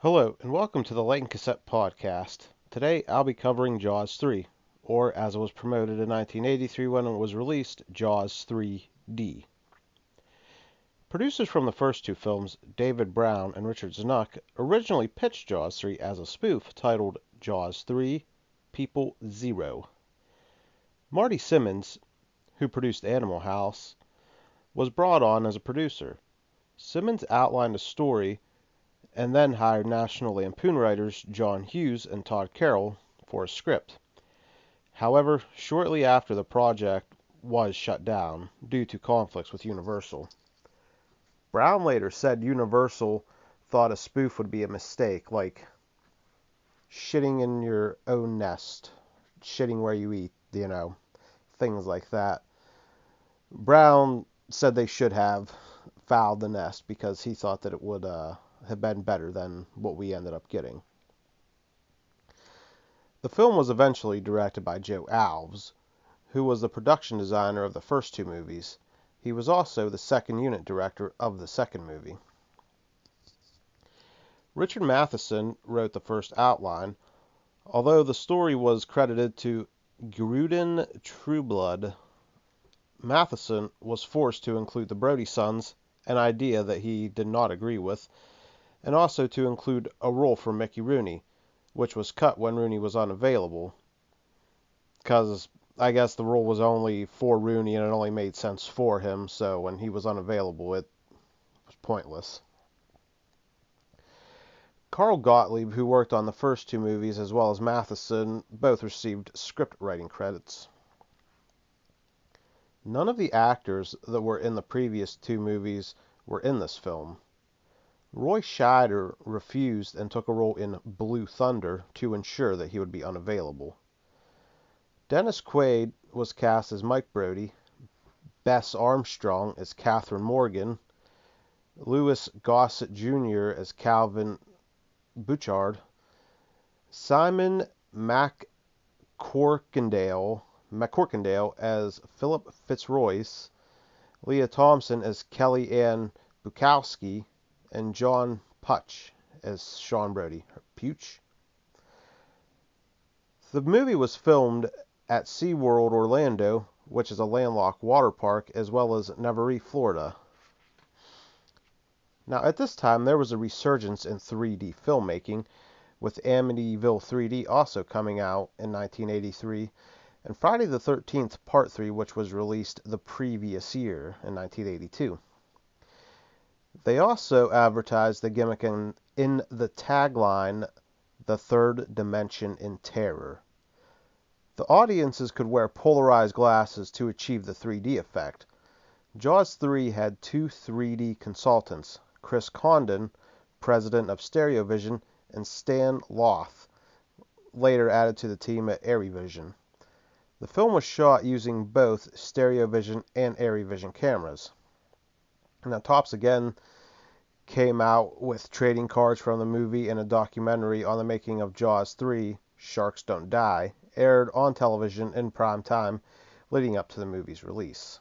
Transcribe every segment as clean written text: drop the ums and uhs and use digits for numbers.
Hello, and welcome to the Light and Cassette Podcast. Today I'll be covering Jaws 3, or as it was promoted in 1983 when it was released, Jaws 3D. Producers from the first two films, David Brown and Richard Zanuck, originally pitched Jaws 3 as a spoof titled Jaws 3 People Zero. Marty Simmons, who produced Animal House, was brought on as a producer. Simmons outlined a story and then hired National Lampoon writers John Hughes and Todd Carroll for a script. However, shortly after the project was shut down due to conflicts with Universal. Brown later said Universal thought a spoof would be a mistake, like shitting in your own nest, shitting where you eat, things like that. Brown said they should have fouled the nest because he thought that it would have been better than what we ended up getting. The film was eventually directed by Joe Alves, who was the production designer of the first two movies. He was also the second unit director of the second movie. Richard Matheson wrote the first outline, although the story was credited to Gruden Trueblood. Matheson was forced to include the Brody sons, an idea that he did not agree with, and also to include a role for Mickey Rooney, which was cut when Rooney was unavailable, because I guess the role was only for Rooney and it only made sense for him, so when he was unavailable it was pointless. Carl Gottlieb, who worked on the first two movies, as well as Matheson, both received script writing credits. None of the actors that were in the previous two movies were in this film. Roy Scheider refused and took a role in Blue Thunder to ensure that he would be unavailable. Dennis Quaid was cast as Mike Brody, Bess Armstrong as Catherine Morgan, Louis Gossett Jr. as Calvin Bouchard, Simon McCorkindale as Philip Fitzroyce, Leah Thompson as Kelly Ann Bukowski, and John Putch as Sean Brody. Puch. The movie was filmed at SeaWorld Orlando, which is a landlocked water park, as well as Navarre, Florida. Now, at this time, there was a resurgence in 3D filmmaking, with Amityville 3D also coming out in 1983, and Friday the 13th Part 3, which was released the previous year in 1982. They also advertised the gimmick in the tagline, "The Third Dimension in Terror." The audiences could wear polarized glasses to achieve the 3D effect. Jaws 3 had two 3D consultants, Chris Condon, president of Stereovision, and Stan Loth, later added to the team at ArriVision. The film was shot using both Stereovision and ArriVision cameras. Now, Topps again came out with trading cards from the movie and a documentary on the making of Jaws 3, Sharks Don't Die, aired on television in prime time leading up to the movie's release.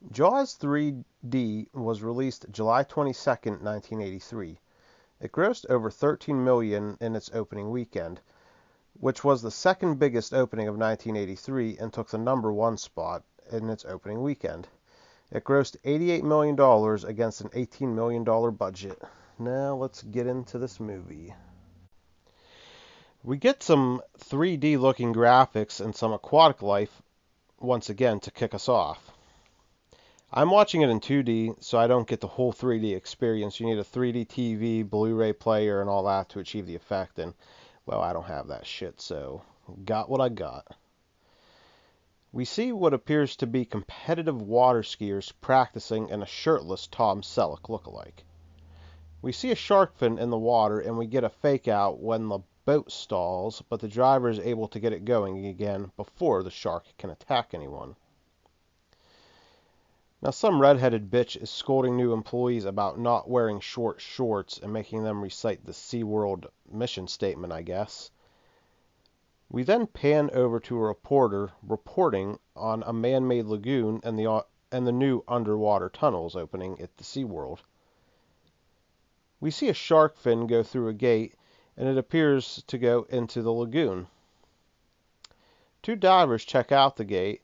Jaws 3D was released July 22, 1983. It grossed over $13 million in its opening weekend, which was the second biggest opening of 1983 and took the number one spot in its opening weekend. It grossed $88 million against an $18 million budget. Now let's get into this movie. We get some 3D looking graphics and some aquatic life once again to kick us off. I'm watching it in 2D, so I don't get the whole 3D experience. You need a 3D TV, Blu-ray player, and all that to achieve the effect, and, well, I don't have that shit, so got what I got. We see what appears to be competitive water skiers practicing and a shirtless Tom Selleck lookalike. We see a shark fin in the water, and we get a fake out when the boat stalls, but the driver is able to get it going again before the shark can attack anyone. Now, some redheaded bitch is scolding new employees about not wearing short shorts and making them recite the SeaWorld mission statement, I guess. We then pan over to a reporter reporting on a man-made lagoon and the new underwater tunnels opening at the SeaWorld. We see a shark fin go through a gate, and it appears to go into the lagoon. Two divers check out the gate,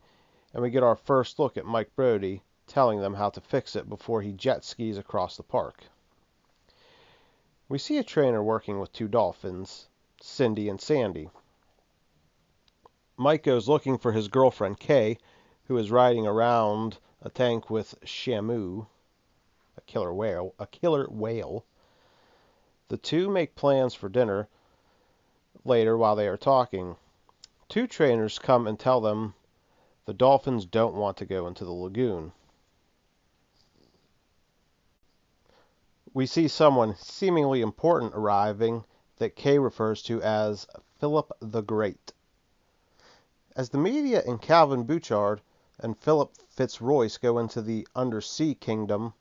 and we get our first look at Mike Brody telling them how to fix it before he jet skis across the park. We see a trainer working with two dolphins, Cindy and Sandy. Mike goes looking for his girlfriend Kay, who is riding around a tank with Shamu, a killer whale. The two make plans for dinner later while they are talking. Two trainers come and tell them the dolphins don't want to go into the lagoon. We see someone seemingly important arriving that Kay refers to as Philip the Great. As the media and Calvin Bouchard and Philip Fitzroyce go into the undersea kingdom,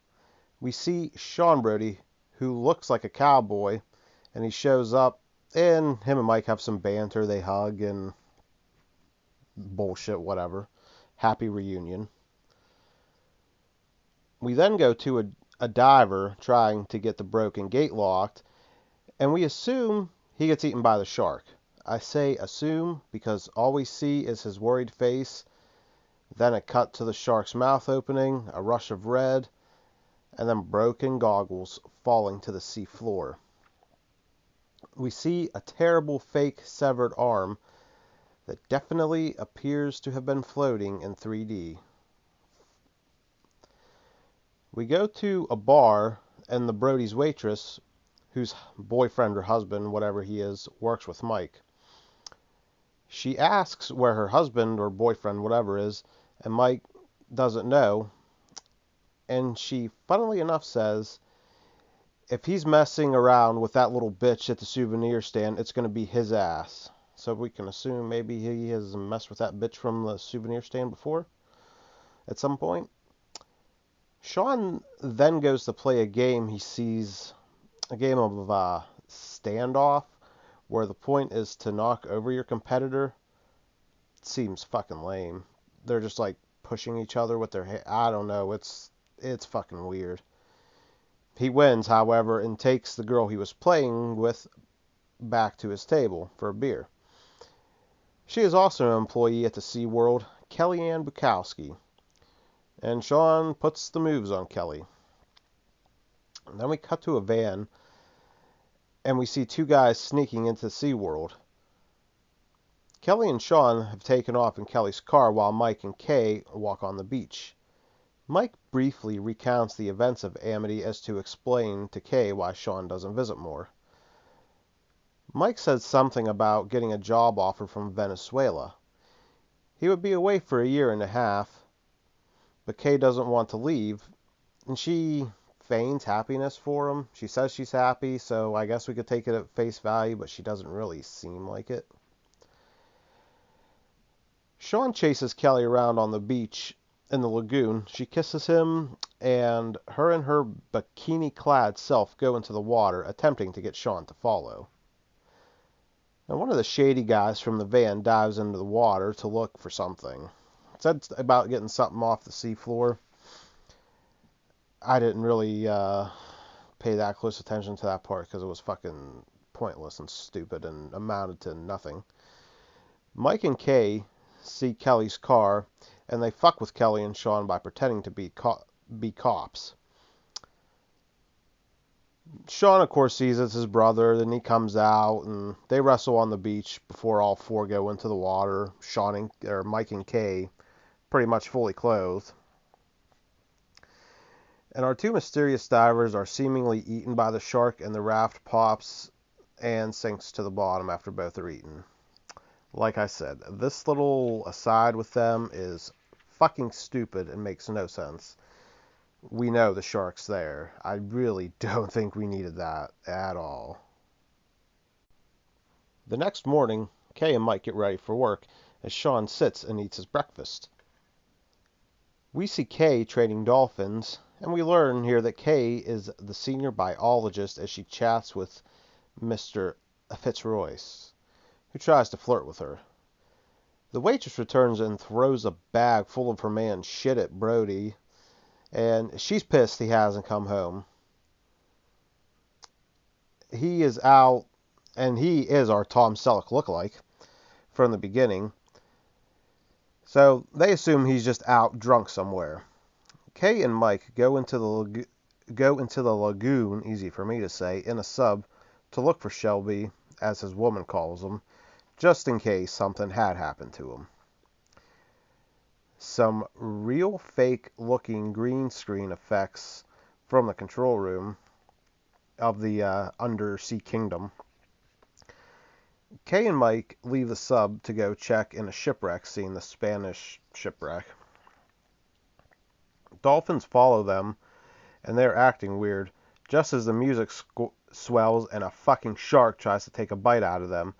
we see Sean Brody, who looks like a cowboy, and he shows up, and him and Mike have some banter. They hug and bullshit, whatever. Happy reunion. We then go to a diver trying to get the broken gate locked, and we assume he gets eaten by the shark. I say assume because all we see is his worried face, then a cut to the shark's mouth opening, a rush of red, and then broken goggles falling to the sea floor. We see a terrible fake severed arm that definitely appears to have been floating in 3D. We go to a bar, and the Brody's waitress, whose boyfriend or husband, whatever he is, works with Mike. She asks where her husband or boyfriend, whatever is, and Mike doesn't know. And she, funnily enough, says, if he's messing around with that little bitch at the souvenir stand, it's going to be his ass. So we can assume maybe he has messed with that bitch from the souvenir stand before, at some point. Sean then goes to play a game he sees, a game of standoff, where the point is to knock over your competitor. It seems fucking lame. They're just like pushing each other with their head. I don't know. It's fucking weird. He wins, however, and takes the girl he was playing with back to his table for a beer. She is also an employee at the SeaWorld, Kellyanne Bukowski. And Sean puts the moves on Kelly. And then we cut to a van, and we see two guys sneaking into SeaWorld. Kelly and Sean have taken off in Kelly's car while Mike and Kay walk on the beach. Mike briefly recounts the events of Amity as to explain to Kay why Sean doesn't visit more. Mike says something about getting a job offer from Venezuela. He would be away for a year and a half, but Kay doesn't want to leave, and she feigns happiness for him. She says she's happy, so I guess we could take it at face value, but she doesn't really seem like it. Sean chases Kelly around on the beach in the lagoon. She kisses him, and her bikini-clad self go into the water, attempting to get Sean to follow. Now, one of the shady guys from the van dives into the water to look for something. It said about getting something off the seafloor. I didn't really pay that close attention to that part because it was fucking pointless and stupid and amounted to nothing. Mike and Kay see Kelly's car, and they fuck with Kelly and Sean by pretending to be cops. Sean, of course, sees it's his brother, then he comes out, and they wrestle on the beach before all four go into the water, Mike and Kay pretty much fully clothed. And our two mysterious divers are seemingly eaten by the shark, and the raft pops and sinks to the bottom after both are eaten. Like I said, this little aside with them is fucking stupid and makes no sense. We know the shark's there. I really don't think we needed that at all. The next morning, Kay and Mike get ready for work as Sean sits and eats his breakfast. We see Kay training dolphins, and we learn here that Kay is the senior biologist as she chats with Mr. Fitzroyce, who tries to flirt with her. The waitress returns and throws a bag full of her man's shit at Brody, and she's pissed he hasn't come home. he is out, and he is our Tom Selleck lookalike from the beginning. So they assume he's just out drunk somewhere. Kay and Mike go into the lagoon, easy for me to say, in a sub to look for Shelby, as his woman calls him, just in case something had happened to him. Some real fake looking green screen effects from the control room of the Undersea Kingdom. Kay and Mike leave the sub to go check in a shipwreck scene, the Spanish shipwreck. Dolphins follow them, and they're acting weird, just as the music swells and a fucking shark tries to take a bite out of them.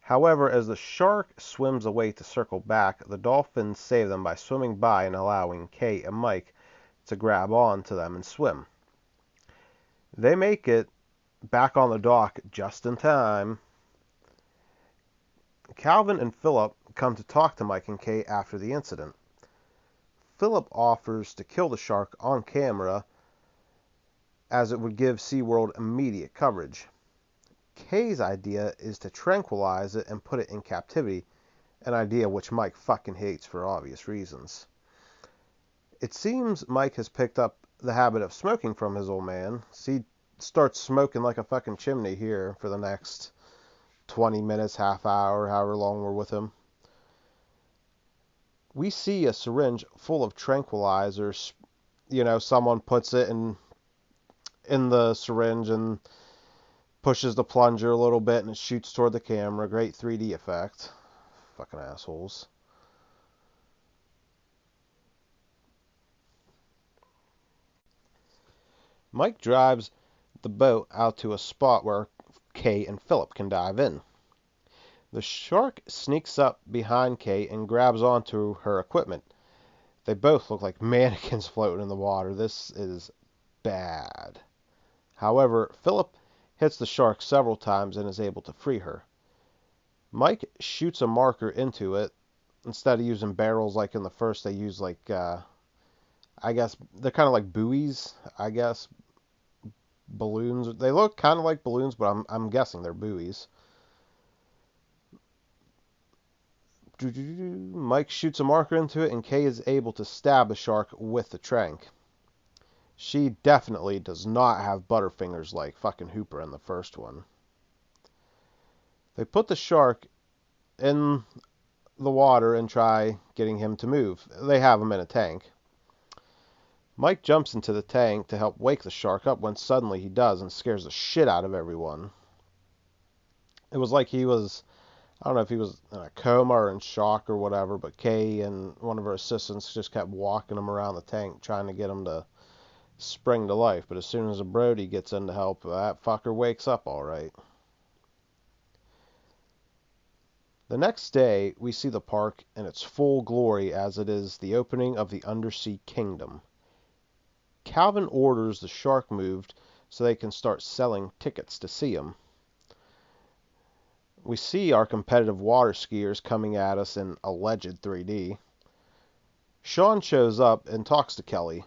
However, as the shark swims away to circle back, the dolphins save them by swimming by and allowing Kay and Mike to grab on to them and swim. They make it back on the dock just in time. Calvin and Philip come to talk to Mike and Kay after the incident. Philip offers to kill the shark on camera, as it would give SeaWorld immediate coverage. Kay's idea is to tranquilize it and put it in captivity, an idea which Mike fucking hates for obvious reasons. It seems Mike has picked up the habit of smoking from his old man. So he starts smoking like a fucking chimney here for the next 20 minutes, half hour, however long we're with him. We see a syringe full of tranquilizers. Someone puts it in the syringe and pushes the plunger a little bit and it shoots toward the camera. Great 3D effect. Fucking assholes. Mike drives the boat out to a spot where Kay and Philip can dive in. The shark sneaks up behind Kay and grabs onto her equipment. They both look like mannequins floating in the water. This is bad. However, Philip hits the shark several times and is able to free her. Mike shoots a marker into it. Instead of using barrels like in the first, they use I guess they're kind of like buoys, I guess. Balloons. They look kind of like balloons, but I'm guessing they're buoys. Mike shoots a marker into it, and Kay is able to stab the shark with the trank. She definitely does not have butterfingers like fucking Hooper in the first one. They put the shark in the water and try getting him to move. They have him in a tank. Mike jumps into the tank to help wake the shark up when suddenly he does and scares the shit out of everyone. It was like he was, I don't know if he was in a coma or in shock or whatever, but Kay and one of her assistants just kept walking him around the tank trying to get him to spring to life. But as soon as a Brody gets in to help, that fucker wakes up all right. The next day, we see the park in its full glory as it is the opening of the Undersea Kingdom. Calvin orders the shark moved so they can start selling tickets to see him. We see our competitive water skiers coming at us in alleged 3D. Sean shows up and talks to Kelly.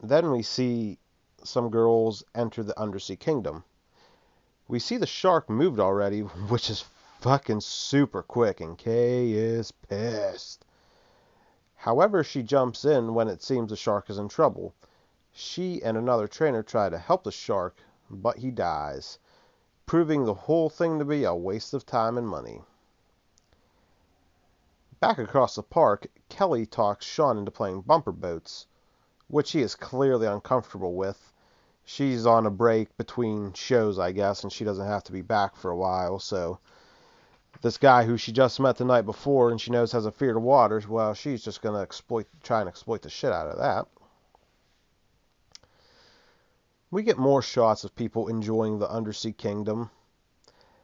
Then we see some girls enter the Undersea Kingdom. We see the shark moved already, which is fucking super quick, and Kay is pissed. However, she jumps in when it seems the shark is in trouble. She and another trainer try to help the shark, but he dies, proving the whole thing to be a waste of time and money. Back across the park, Kelly talks Sean into playing bumper boats, which he is clearly uncomfortable with. She's on a break between shows, I guess, and she doesn't have to be back for a while, so this guy who she just met the night before and she knows has a fear of water, well, she's just going to try and exploit the shit out of that. We get more shots of people enjoying the Undersea Kingdom.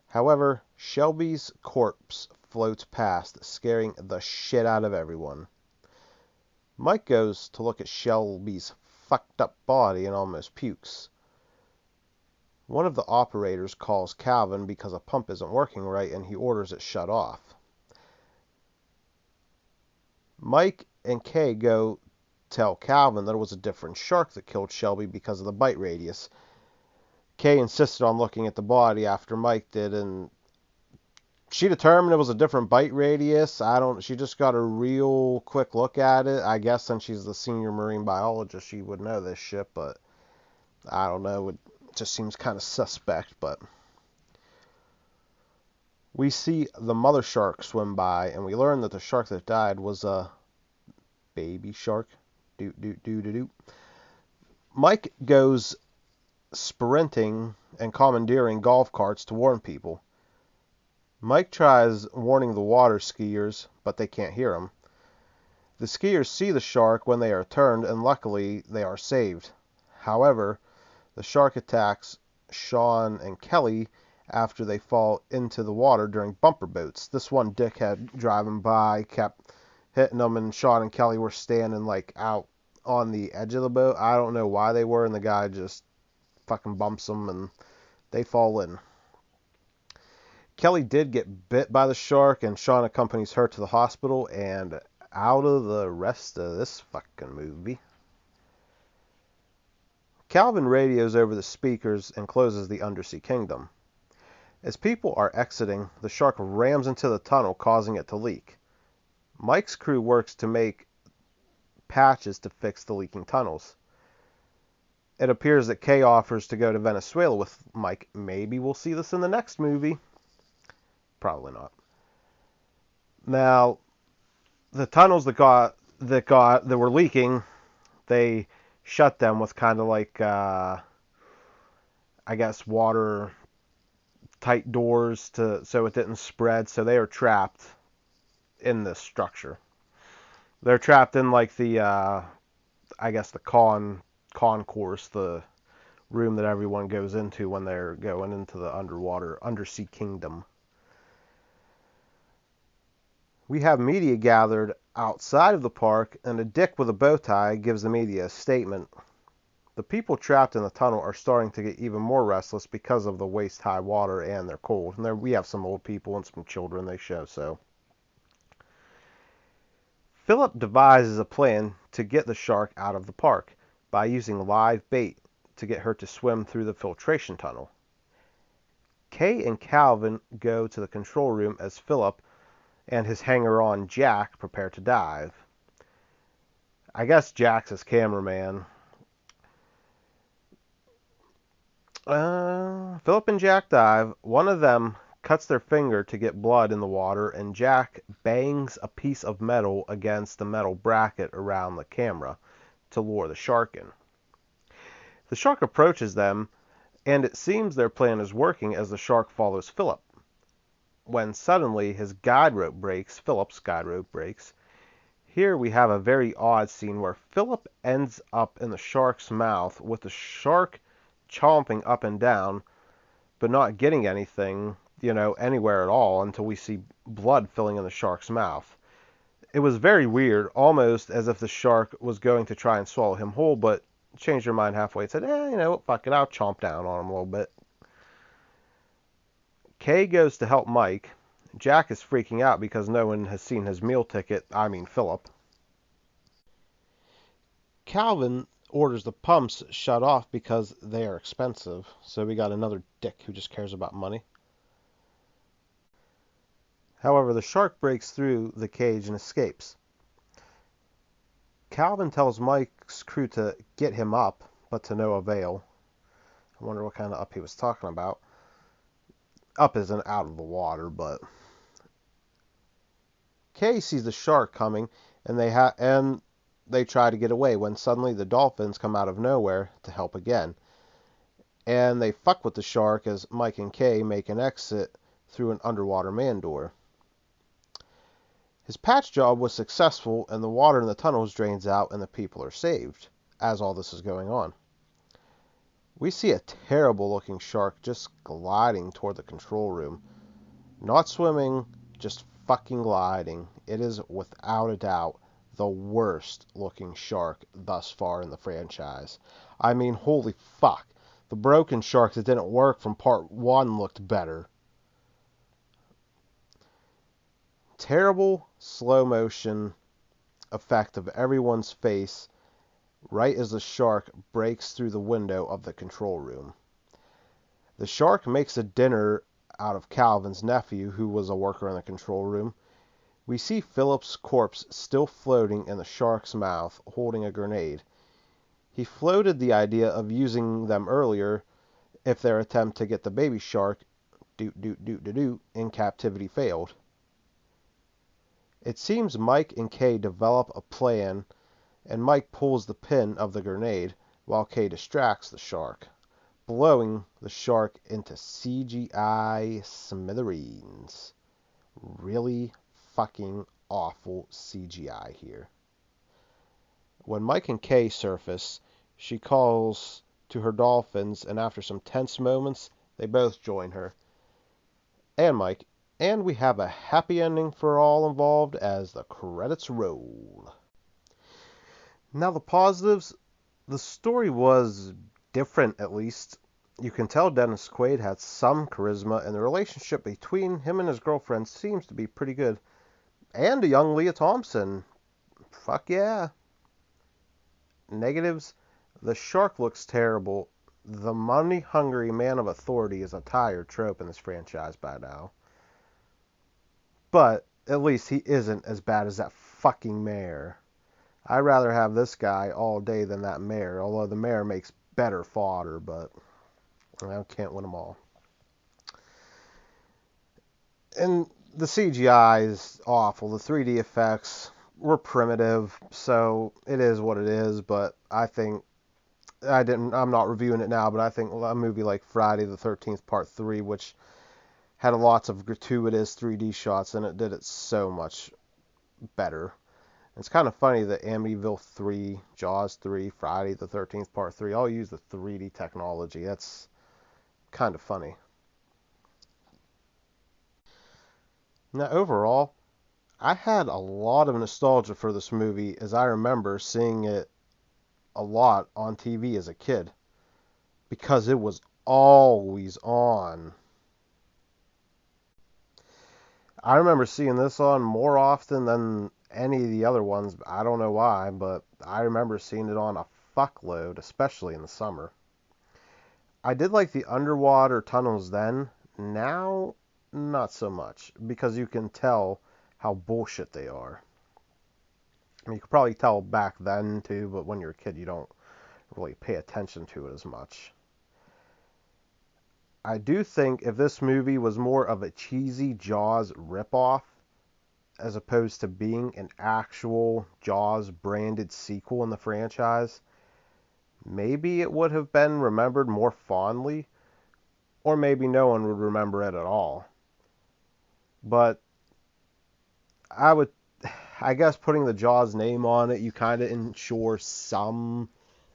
However, Shelby's corpse floats past, scaring the shit out of everyone. Mike goes to look at Shelby's fucked up body and almost pukes. One of the operators calls Calvin because a pump isn't working right and he orders it shut off. Mike and Kay go tell Calvin that it was a different shark that killed Shelby because of the bite radius. Kay insisted on looking at the body after Mike did, and she determined it was a different bite radius. She just got a real quick look at it. I guess since she's the senior marine biologist, she would know this shit, but I don't know. It just seems kind of suspect, but we see the mother shark swim by, and we learn that the shark that died was a baby shark. Mike goes sprinting and commandeering golf carts to warn people. Mike tries warning the water skiers, but they can't hear him. The skiers see the shark when they are turned, and luckily they are saved. However, the shark attacks Sean and Kelly after they fall into the water during bumper boats. This one dickhead driving by kept hitting them, and Sean and Kelly were standing like out on the edge of the boat. I don't know why they were, and the guy just fucking bumps them and they fall in. Kelly did get bit by the shark, and Sean accompanies her to the hospital, and out of the rest of this fucking movie. Calvin radios over the speakers and closes the undersea kingdom. As people are exiting, the shark rams into the tunnel, causing it to leak. Mike's crew works to make patches to fix the leaking tunnels. It appears that Kay offers to go to Venezuela with Mike. Maybe we'll see this in the next movie. Probably not. Now, the tunnels that were leaking, they shut them with kind of like I guess water tight doors so it didn't spread. So they are trapped in this structure. They're trapped in like the I guess the concourse, the room that everyone goes into when they're going into the undersea kingdom. We have media gathered outside of the park, and a dick with a bow tie gives the media a statement. The people trapped in the tunnel are starting to get even more restless because of the waist-high water, and they're cold. And there we have some old people and some children they show. So Philip devises a plan to get the shark out of the park by using live bait to get her to swim through the filtration tunnel. Kay and Calvin go to the control room as Philip and his hanger-on Jack prepare to dive. I guess Jack's his cameraman. Philip and Jack dive. One of them cuts their finger to get blood in the water, and Jack bangs a piece of metal against the metal bracket around the camera to lure the shark in. The shark approaches them, and it seems their plan is working as the shark follows Philip. When suddenly his guide rope breaks, Philip's guide rope breaks. Here we have a very odd scene where Philip ends up in the shark's mouth with the shark chomping up and down, but not getting anything, anywhere at all until we see blood filling in the shark's mouth. It was very weird, almost as if the shark was going to try and swallow him whole, but changed her mind halfway and said, fuck it, I'll chomp down on him a little bit. Kay goes to help Mike. Jack is freaking out because no one has seen his meal ticket, Philip. Calvin orders the pumps shut off because they are expensive, so we got another dick who just cares about money. However, the shark breaks through the cage and escapes. Calvin tells Mike's crew to get him up, but to no avail. I wonder what kind of up he was talking about. Up isn't out of the water, but Kay sees the shark coming, and they try to get away when suddenly the dolphins come out of nowhere to help again. And they fuck with the shark as Mike and Kay make an exit through an underwater man door. His patch job was successful, and the water in the tunnels drains out, and the people are saved as all this is going on. We see a terrible looking shark just gliding toward the control room. Not swimming, just fucking gliding. It is without a doubt the worst looking shark thus far in the franchise. Holy fuck. The broken shark that didn't work from part 1 looked better. Terrible slow motion effect of everyone's face right as the shark breaks through the window of the control room. The shark makes a dinner out of Calvin's nephew, who was a worker in the control room. We see Philip's corpse still floating in the shark's mouth, holding a grenade. He floated the idea of using them earlier if their attempt to get the baby shark in captivity failed. It seems Mike and Kay develop a plan, and Mike pulls the pin of the grenade while Kay distracts the shark, blowing the shark into CGI smithereens. Really fucking awful CGI here. When Mike and Kay surface, she calls to her dolphins, and after some tense moments, they both join her and Mike, and we have a happy ending for all involved as the credits roll. Now, the positives: the story was different, at least. You can tell Dennis Quaid had some charisma, and the relationship between him and his girlfriend seems to be pretty good. And a young Leah Thompson. Fuck yeah. Negatives: the shark looks terrible. The money-hungry man of authority is a tired trope in this franchise by now. But at least he isn't as bad as that fucking mayor. I'd rather have this guy all day than that mayor, although the mayor makes better fodder, but I can't win them all. And the CGI is awful. The 3D effects were primitive, so it is what it is, but I think I'm not reviewing it now, but I think a movie like Friday the 13th Part 3, which had lots of gratuitous 3D shots in it, did it so much better. It's kind of funny that Amityville 3, Jaws 3, Friday the 13th Part 3 all use the 3D technology. That's kind of funny. Now, overall, I had a lot of nostalgia for this movie, as I remember seeing it a lot on TV as a kid, because it was always on. I remember seeing this on more often than any of the other ones. I don't know why, but I remember seeing it on a fuckload, especially in the summer. I did like the underwater tunnels then. Now, not so much, because you can tell how bullshit they are. I mean, you could probably tell back then too, but when you're a kid, you don't really pay attention to it as much. I do think if this movie was more of a cheesy Jaws ripoff, as opposed to being an actual Jaws branded sequel in the franchise, maybe it would have been remembered more fondly, or maybe no one would remember it at all. But I guess putting the Jaws name on it, you kind of ensure some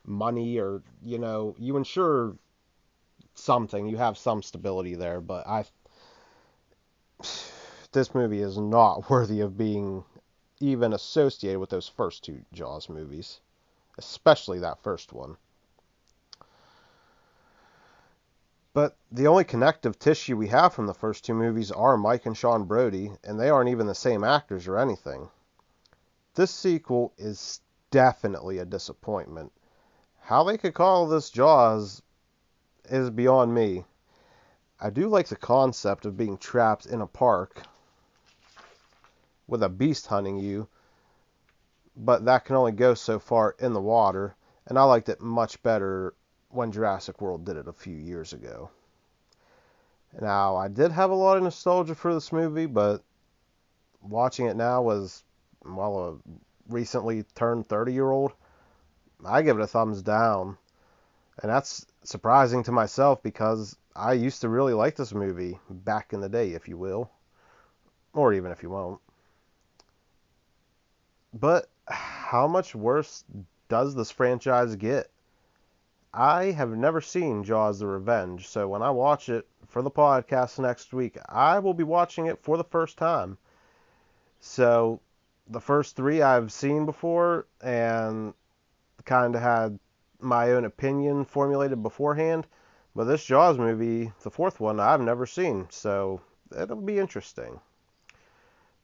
money, or, you ensure something. You have some stability there, but this movie is not worthy of being even associated with those first two Jaws movies, especially that first one. But the only connective tissue we have from the first two movies are Mike and Sean Brody, and they aren't even the same actors or anything. This sequel is definitely a disappointment. How they could call this Jaws is beyond me. I do like the concept of being trapped in a park with a beast hunting you, but that can only go so far in the water, and I liked it much better when Jurassic World did it a few years ago. Now, I did have a lot of nostalgia for this movie, but watching it now as, a recently turned 30-year-old, I give it a thumbs down. And that's surprising to myself, because I used to really like this movie back in the day, if you will. Or even if you won't. But how much worse does this franchise get? I have never seen Jaws the Revenge, so when I watch it for the podcast next week, I will be watching it for the first time. So the first three I've seen before and kind of had my own opinion formulated beforehand, but this Jaws movie, the fourth one, I've never seen, so it'll be interesting.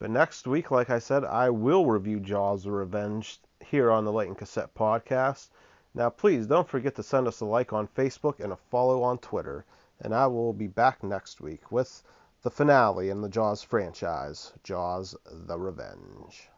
But next week, like I said, I will review Jaws the Revenge here on the Light and Cassette podcast. Now, please don't forget to send us a like on Facebook and a follow on Twitter. and I will be back next week with the finale in the Jaws franchise, Jaws: The Revenge.